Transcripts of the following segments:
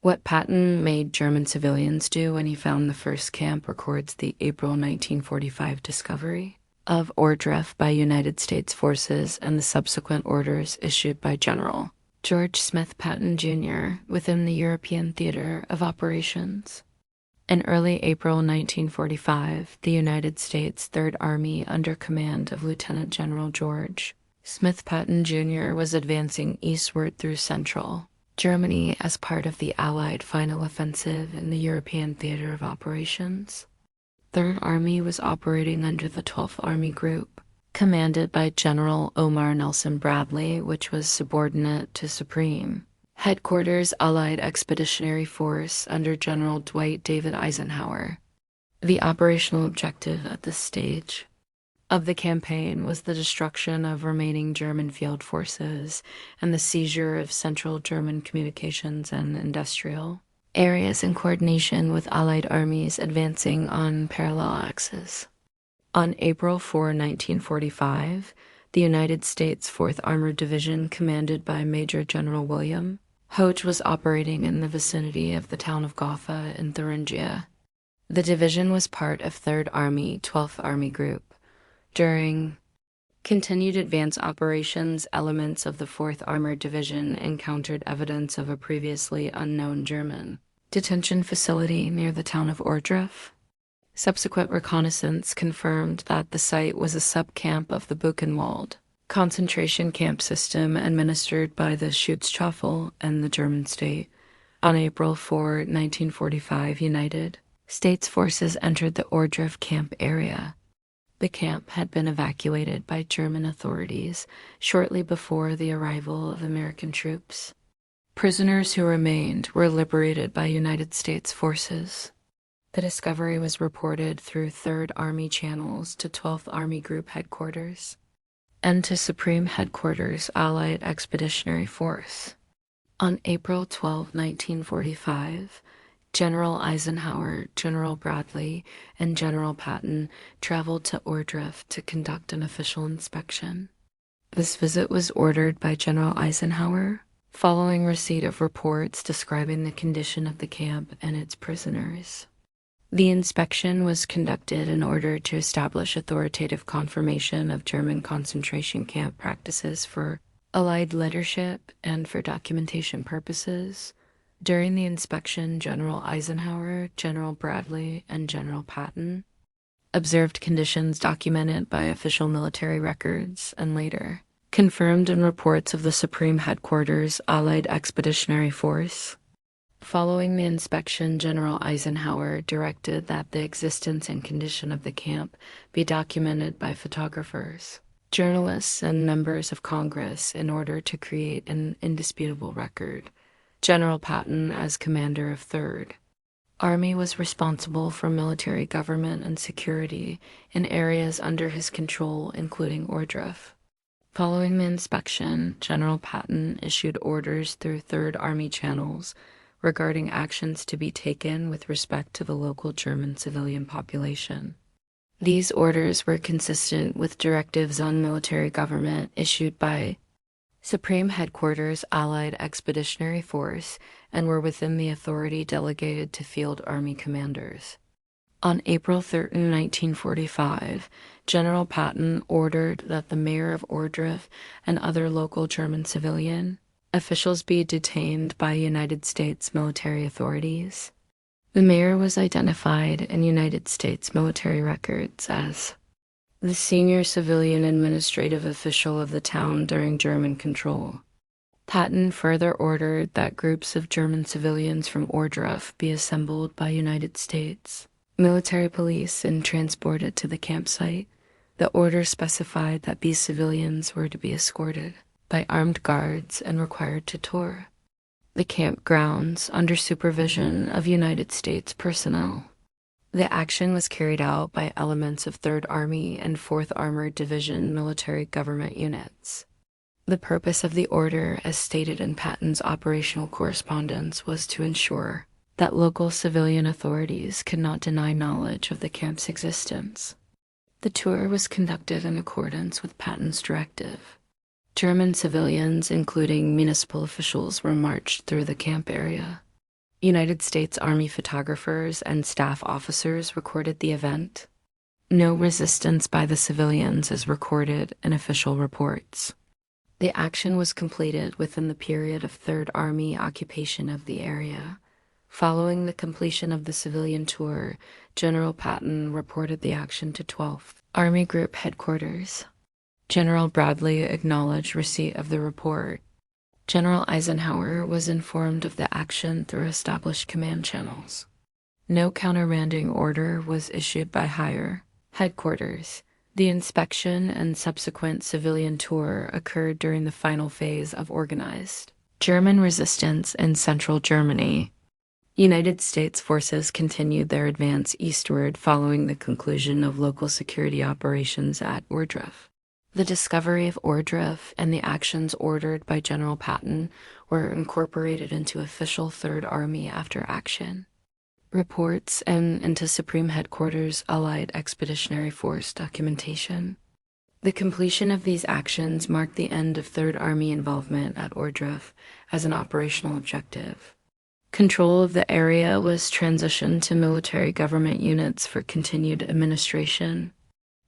What Patton made German civilians do when he found the first camp records the April 1945 discovery of Ohrdruf by United States forces and the subsequent orders issued by General George Smith Patton Jr. within the European theater of operations. In early April 1945, the United States Third Army under command of Lieutenant General George Smith Patton Jr. was advancing eastward through central Germany as part of the Allied final offensive in the European theater of operations. Third Army was operating under the 12th Army Group, commanded by General Omar Nelson Bradley, which was subordinate to Supreme Headquarters Allied Expeditionary Force under General Dwight David Eisenhower. The operational objective at this stage of the campaign was the destruction of remaining German field forces and the seizure of central German communications and industrial areas in coordination with Allied armies advancing on parallel axes. On April 4, 1945, the United States 4th Armored Division, commanded by Major General William Hoge, was operating in the vicinity of the town of Gotha in Thuringia. The division was part of 3rd Army, 12th Army Group. During continued advance operations, elements of the 4th Armored Division encountered evidence of a previously unknown German detention facility near the town of Ohrdruf. Subsequent reconnaissance confirmed that the site was a sub-camp of the Buchenwald concentration camp system administered by the Schutzstaffel and the German state. On April 4, 1945, United States forces entered the Ohrdruf camp area. The camp had been evacuated by German authorities shortly before the arrival of American troops. Prisoners who remained were liberated by United States forces. The discovery was reported through 3rd Army channels to 12th Army Group headquarters and to Supreme Headquarters Allied Expeditionary Force. On April 12, 1945, General Eisenhower, General Bradley, and General Patton traveled to Ohrdruf to conduct an official inspection. This visit was ordered by General Eisenhower following receipt of reports describing the condition of the camp and its prisoners. The inspection was conducted in order to establish authoritative confirmation of German concentration camp practices for Allied leadership and for documentation purposes. During the inspection, General Eisenhower, General Bradley, and General Patton observed conditions documented by official military records and later confirmed in reports of the Supreme Headquarters Allied Expeditionary Force. Following the inspection, General Eisenhower directed that the existence and condition of the camp be documented by photographers, journalists, and members of Congress in order to create an indisputable record. General Patton, as commander of 3rd Army, was responsible for military government and security in areas under his control, including Ohrdruf. Following the inspection, General Patton issued orders through 3rd Army channels regarding actions to be taken with respect to the local German civilian population. These orders were consistent with directives on military government issued by Supreme Headquarters Allied Expeditionary Force and were within the authority delegated to Field Army commanders. On April 13, 1945, General Patton ordered that the mayor of Ohrdruf and other local German civilian officials be detained by United States military authorities. The mayor was identified in United States military records as the senior civilian administrative official of the town during German control. Patton further ordered that groups of German civilians from Ohrdruf be assembled by United States military police and transported to the campsite. The order specified that these civilians were to be escorted by armed guards and required to tour the campgrounds under supervision of United States personnel. The action was carried out by elements of 3rd Army and 4th Armored Division military government units. The purpose of the order, as stated in Patton's operational correspondence, was to ensure that local civilian authorities could not deny knowledge of the camp's existence. The tour was conducted in accordance with Patton's directive. German civilians, including municipal officials, were marched through the camp area. United States Army photographers and staff officers recorded the event. No resistance by the civilians is recorded in official reports. The action was completed within the period of Third Army occupation of the area. Following the completion of the civilian tour, General Patton reported the action to 12th Army Group headquarters. General Bradley acknowledged receipt of the report. General Eisenhower was informed of the action through established command channels. No countermanding order was issued by higher headquarters. The inspection and subsequent civilian tour occurred during the final phase of organized German resistance in central Germany. United States forces continued their advance eastward following the conclusion of local security operations at Ohrdruf. The discovery of Ohrdruf and the actions ordered by General Patton were incorporated into official Third Army after action reports and into Supreme Headquarters Allied Expeditionary Force documentation. The completion of these actions marked the end of Third Army involvement at Ohrdruf as an operational objective. Control of the area was transitioned to military government units for continued administration.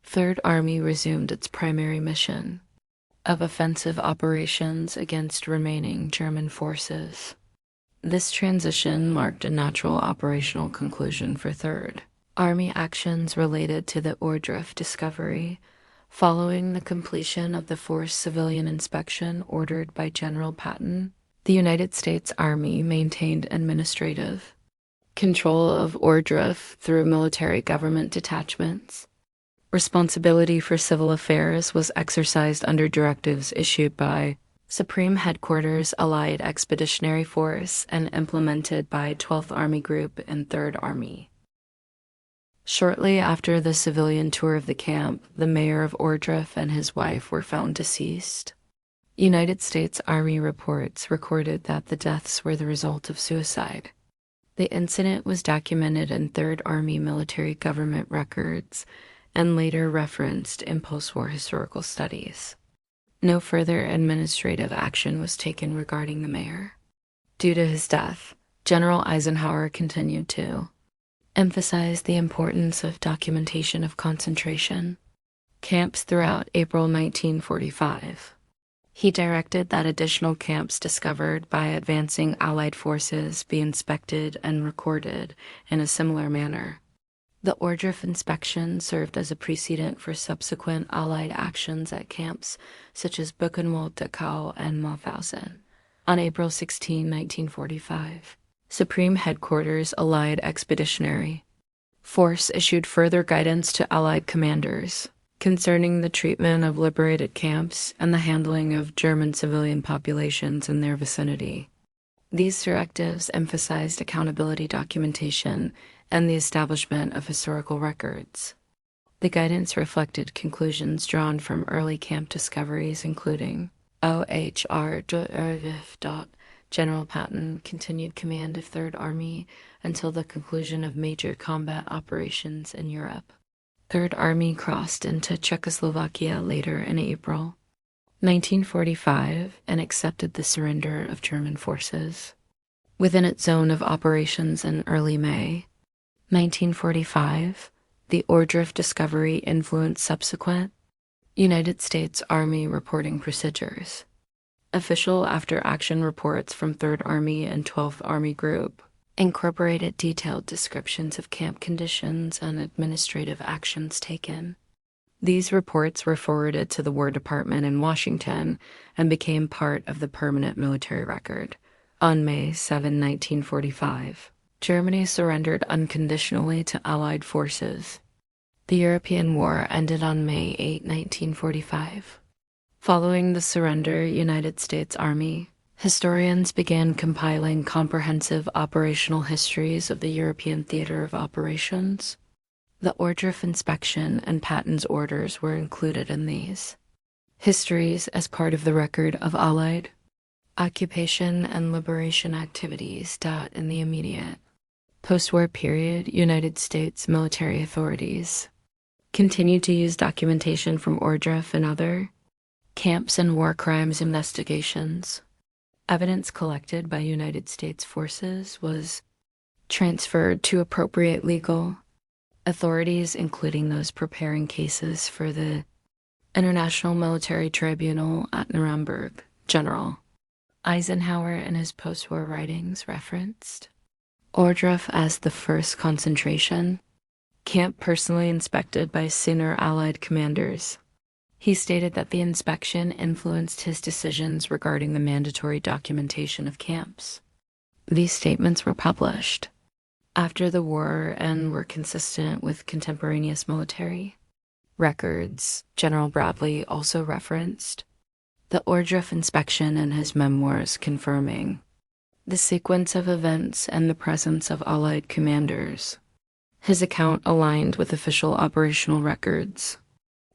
Third Army resumed its primary mission of offensive operations against remaining German forces. This transition marked a natural operational conclusion for Third Army actions related to the Ohrdruf discovery, following the completion of the forced civilian inspection ordered by General Patton. The United States Army maintained administrative control of Ohrdruf through military government detachments. Responsibility for civil affairs was exercised under directives issued by Supreme Headquarters Allied Expeditionary Force and implemented by 12th Army Group and 3rd Army. Shortly after the civilian tour of the camp, the mayor of Ohrdruf and his wife were found deceased. United States Army reports recorded that the deaths were the result of suicide. The incident was documented in 3rd Army military government records and later referenced in post-war historical studies. No further administrative action was taken regarding the mayor. Due to his death, General Eisenhower continued to emphasize the importance of documentation of concentration camps throughout April 1945. He directed that additional camps discovered by advancing Allied forces be inspected and recorded in a similar manner. The Ohrdruf inspection served as a precedent for subsequent Allied actions at camps such as Buchenwald, Dachau, and Mauthausen. On April 16, 1945, Supreme Headquarters Allied Expeditionary Force issued further guidance to Allied commanders concerning the treatment of liberated camps and the handling of German civilian populations in their vicinity. These directives emphasized accountability documentation and the establishment of historical records. The guidance reflected conclusions drawn from early camp discoveries, including Ohrdruf. General Patton continued command of 3rd Army until the conclusion of major combat operations in Europe. 3rd Army crossed into Czechoslovakia later in April 1945 and accepted the surrender of German forces. Within its zone of operations in early May 1945, the Ohrdruf discovery influenced subsequent United States Army reporting procedures. Official after-action reports from 3rd Army and 12th Army Group incorporated detailed descriptions of camp conditions and administrative actions taken. These reports were forwarded to the War Department in Washington and became part of the permanent military record. On May 7, 1945, Germany surrendered unconditionally to Allied forces. The European War ended on May 8, 1945. Following the surrender, United States Army historians began compiling comprehensive operational histories of the European theater of operations. The Ohrdruf inspection and Patton's orders were included in these histories as part of the record of Allied occupation and liberation activities. In the immediate post-war period, United States military authorities continued to use documentation from Ohrdruf and other camps and war crimes investigations. Evidence collected by United States forces was transferred to appropriate legal authorities, including those preparing cases for the International Military Tribunal at Nuremberg. General Eisenhower in his post-war writings referenced Ohrdruf as the first concentration camp personally inspected by senior Allied commanders. He stated that the inspection influenced his decisions regarding the mandatory documentation of camps. These statements were published after the war and were consistent with contemporaneous military records. General Bradley also referenced the Ohrdruf inspection in his memoirs, confirming the sequence of events and the presence of Allied commanders. His account aligned with official operational records.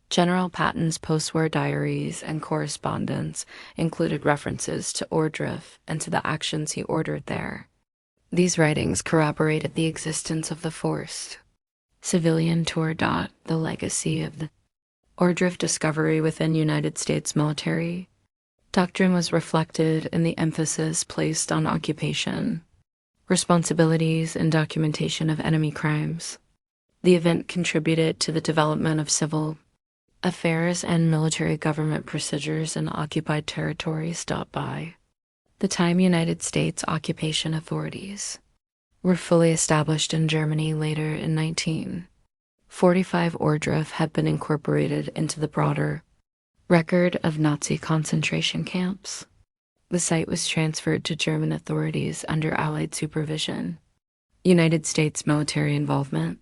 General Patton's post-war diaries and correspondence included references to Ohrdruf and to the actions he ordered there. These writings corroborated the existence of the forced civilian tour. The legacy of the Ohrdruf discovery within United States military doctrine was reflected in the emphasis placed on occupation, responsibilities, and documentation of enemy crimes. The event contributed to the development of civil affairs and military government procedures in occupied territories. By the time United States occupation authorities were fully established in Germany later in 1945, Ohrdruf had been incorporated into the broader record of Nazi concentration camps. The site was transferred to German authorities under Allied supervision. United States military involvement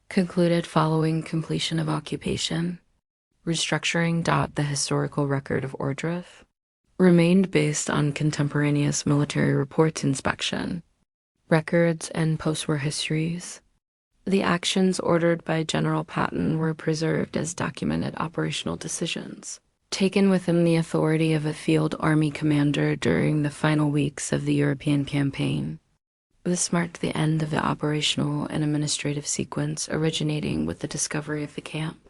concluded following completion of occupation. Restructuring. The historical record of Ohrdruf remained based on contemporaneous military reports, inspection records, and post-war histories. The actions ordered by General Patton were preserved as documented operational decisions taken within the authority of a field army commander during the final weeks of the European campaign. This marked the end of the operational and administrative sequence originating with the discovery of the camp.